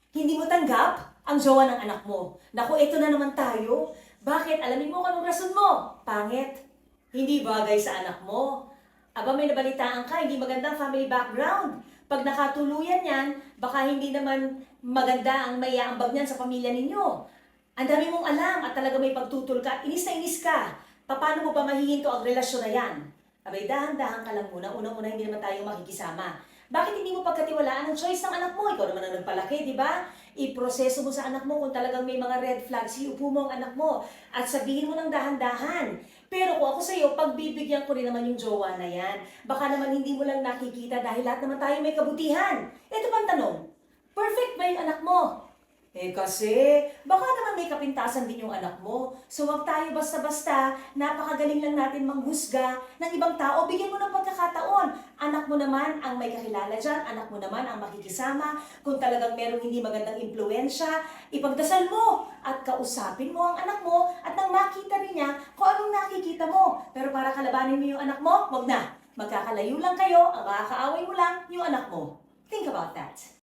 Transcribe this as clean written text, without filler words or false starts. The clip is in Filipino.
Hindi mo tanggap ang jowa ng anak mo. Naku, ito na naman tayo. Bakit? Alamin mo kung anong rason mo. Pangit. Hindi bagay sa anak mo. Aba, may nabalitaan ka, hindi magandang family background. Pag nakatuluyan yan, baka hindi naman maganda ang maiaambag niyan sa pamilya ninyo. Ang dami mong alam at talaga may pagtutol ka, inis na inis ka. Paano mo ba mahihinto ang relasyon na yan? Abay, dahan-dahan ka lang muna. Unang-una, hindi naman tayo makikisama. Bakit hindi mo pagkatiwalaan ang choice ng anak mo? Ikaw naman ang nagpalaki, di ba? Iproseso mo sa anak mo kung talagang may mga red flags, iupo mo ang anak mo at sabihin mo ng dahan-dahan. Pero kung ako sa'yo, pagbibigyan ko rin naman yung jowa na yan. Baka naman hindi mo lang nakikita dahil lahat naman tayo may kabutihan. Ito pang tanong, perfect ba yung anak mo? Eh kasi, baka naman may kapintasan din yung anak mo. So wag tayo basta-basta, napakagaling lang natin manghusga ng ibang tao. Bigyan mo ng pagkakataon. Anak mo naman ang may kakilala dyan, anak mo naman ang makikisama. Kung talagang merong hindi magandang impluensya, ipagdasal mo at kausapin mo ang anak mo at nang makita rin niya kung anong nakikita mo. Pero para kalabanin mo yung anak mo, wag na. Magkakalayo lang kayo, ang makakaaway mo lang yung anak mo. Think about that.